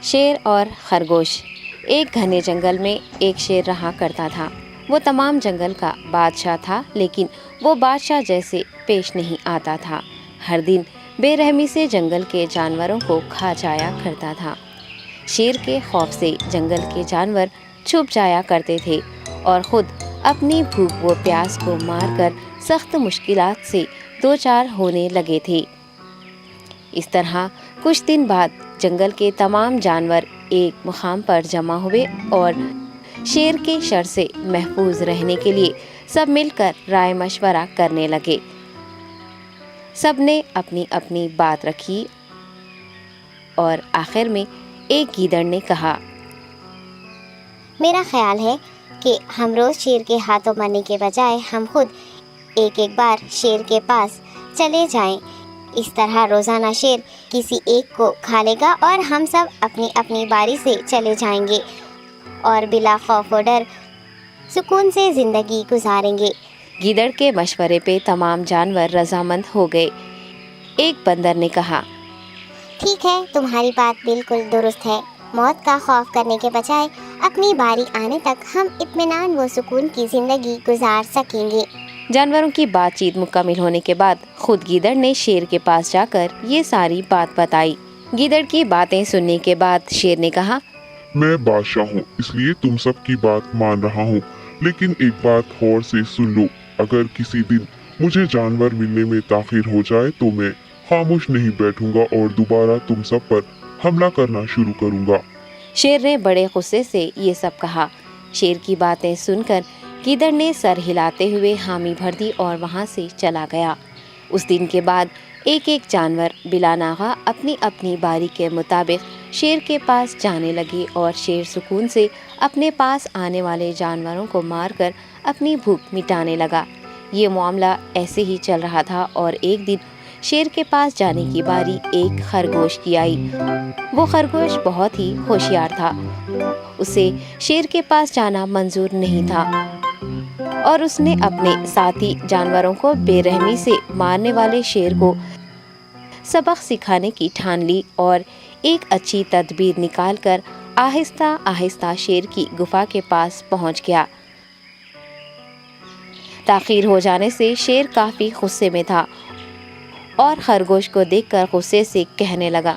شیر اور خرگوش۔ ایک گھنے جنگل میں ایک شیر رہا کرتا تھا۔ وہ تمام جنگل کا بادشاہ تھا، لیکن وہ بادشاہ جیسے پیش نہیں آتا تھا۔ ہر دن بے رحمی سے جنگل کے جانوروں کو کھا جایا کرتا تھا۔ شیر کے خوف سے جنگل کے جانور چھپ جایا کرتے تھے اور خود اپنی بھوک و پیاس کو مار کر سخت مشکلات سے دوچار ہونے لگے تھے۔ اس طرح کچھ دن بعد جنگل کے تمام جانور ایک مقام پر جمع ہوئے اور شیر کے شر سے محفوظ رہنے کے لیے سب مل کر رائے مشورہ کرنے لگے۔ سب نے اپنی اپنی بات رکھی اور آخر میں ایک گیدڑ نے کہا، میرا خیال ہے کہ ہم روز شیر کے ہاتھوں مرنے کے بجائے ہم خود ایک بار شیر کے پاس چلے جائیں۔ اس طرح روزانہ شیر کسی ایک کو کھا لے گا اور ہم سب اپنی اپنی باری سے چلے جائیں گے اور بلا خوف و ڈر سکون سے زندگی گزاریں گے۔ گیدڑ کے مشورے پہ تمام جانور رضامند ہو گئے۔ ایک بندر نے کہا، ٹھیک ہے، تمہاری بات بالکل درست ہے۔ موت کا خوف کرنے کے بجائے اپنی باری آنے تک ہم اطمینان و سکون کی زندگی گزار سکیں گے۔ جانوروں کی بات چیت مکمل ہونے کے بعد خود گیدڑ نے شیر کے پاس جا کر یہ ساری بات بتائی۔ گیدڑ کی باتیں سننے کے بعد شیر نے کہا، میں بادشاہ ہوں، اس لیے تم سب کی بات مان رہا ہوں، لیکن ایک بات غور سے سن لو۔ اگر کسی دن مجھے جانور ملنے میں تاخیر ہو جائے تو میں خاموش نہیں بیٹھوں گا اور دوبارہ تم سب پر حملہ کرنا شروع کروں گا۔ شیر نے بڑے غصے سے یہ سب کہا۔ شیر کی باتیں سن کر گیدڑ نے سر ہلاتے ہوئے حامی بھر دی اور وہاں سے چلا گیا۔ اس دن کے بعد ایک ایک جانور بلا ناغہ اپنی اپنی باری کے مطابق شیر کے پاس جانے لگے اور شیر سکون سے اپنے پاس آنے والے جانوروں کو مار کر اپنی بھوک مٹانے لگا۔ یہ معاملہ ایسے ہی چل رہا تھا اور ایک دن شیر کے پاس جانے کی باری ایک خرگوش کی آئی۔ وہ خرگوش بہت ہی ہوشیار تھا۔ اسے شیر کے پاس جانا منظور نہیں تھا اور اس نے اپنے ساتھی جانوروں کو بے رحمی سے مارنے والے شیر کو سبق سکھانے کی ٹھان لی اور ایک اچھی تدبیر نکال کر آہستہ آہستہ شیر کی گفا کے پاس پہنچ گیا۔ تاخیر ہو جانے سے شیر کافی غصے میں تھا اور خرگوش کو دیکھ کر غصے سے کہنے لگا،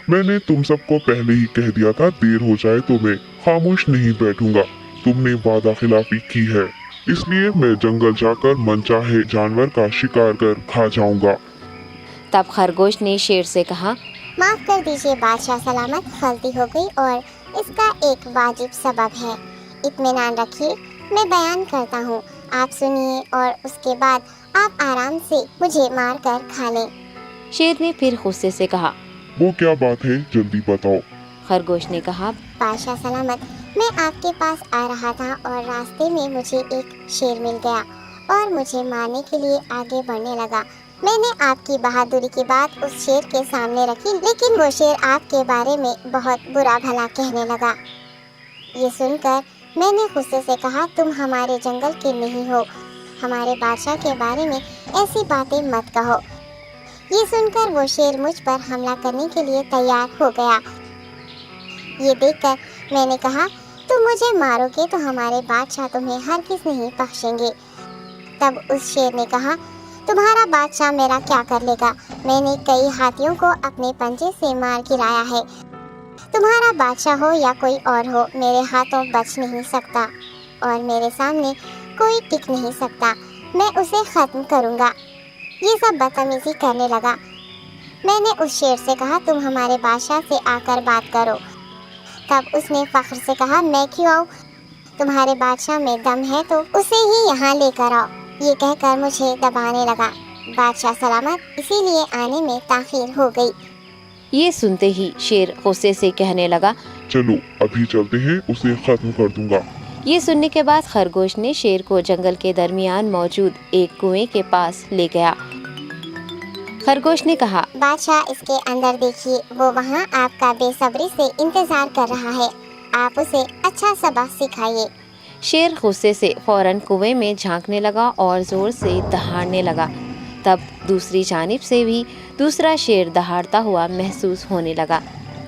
میں نے تم سب کو پہلے ہی کہہ دیا تھا، دیر ہو جائے تو میں خاموش نہیں بیٹھوں گا۔ تم نے وعدہ خلافی کی ہے، اس لیے میں جنگل جا کر من چاہے جانور کا شکار کر کھا جاؤں گا۔ تب خرگوش نے شیر سے کہا، معاف کر دیجیے بادشاہ سلامت، غلطی ہو گئی اور اس کا ایک واجب سبب ہے۔ اطمینان رکھیے، میں بیان کرتا ہوں، آپ سنیے اور اس کے بعد آپ آرام سے مجھے مار کر کھا لیں۔ شیر نے پھر غصے سے کہا، وہ کیا بات ہے، جلدی بتاؤ۔ خرگوش نے کہا، بادشاہ سلامت، میں آپ کے پاس آ رہا تھا اور راستے میں مجھے ایک شیر مل گیا اور مجھے مارنے کے لیے آگے بڑھنے لگا۔ میں نے آپ کی بہادری کی بات اس شیر کے سامنے رکھی، لیکن وہ شیر آپ کے بارے میں بہت برا بھلا کہنے لگا۔ یہ سن کر میں نے غصے سے کہا، تم ہمارے جنگل کے نہیں ہو، ہمارے بادشاہ کے بارے میں ایسی باتیں مت کہو۔ یہ سن کر وہ شیر مجھ پر حملہ کرنے کے لیے تیار ہو گیا۔ یہ دیکھ کر میں نے کہا، تم مجھے مارو گے تو ہمارے بادشاہ تمہیں ہرگز نہیں بخشیں گے۔ تب اس شیر نے کہا، تمہارا بادشاہ میرا کیا کر لے گا؟ میں نے کئی ہاتھیوں کو اپنے پنجے سے مار گرایا ہے، تمہارا بادشاہ ہو یا کوئی اور ہو، میرے ہاتھوں بچ نہیں سکتا اور میرے سامنے کوئی ٹک نہیں سکتا، میں اسے ختم کروں گا۔ یہ سب بدتمیزی کرنے لگا۔ میں نے اس شیر سے کہا، تم ہمارے بادشاہ سے آ کر بات کرو۔ تب اس نے فخر سے کہا، میں کیوں آؤں؟ تمہارے بادشاہ میں دم ہے تو اسے ہی یہاں لے کر آؤ۔ یہ کہہ کر مجھے دبانے لگا۔ بادشاہ سلامت، اسی لیے آنے میں تاخیر ہو گئی۔ یہ سنتے ہی شیر غصے سے کہنے لگا، چلو ابھی چلتے ہیں، اسے ختم کر دوں گا۔ یہ سننے کے بعد خرگوش نے شیر کو جنگل کے درمیان موجود ایک کنویں کے پاس لے گیا۔ خرگوش نے کہا، بادشاہ اس کے اندر دیکھیے، وہ وہاں آپ کا بے صبری سے انتظار کر رہا ہے، آپ اسے اچھا سبق سکھائیے۔ شیر غصے سے فوراً کنویں میں جھانکنے لگا اور زور سے دہاڑنے لگا۔ تب دوسری جانب سے بھی دوسرا شیر دہاڑتا ہوا محسوس ہونے لگا۔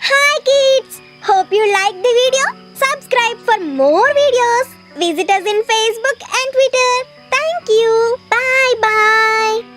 Hi kids! Hope you liked the video. Subscribe for more videos. Visit us in Facebook and Twitter. Thank you. Bye bye.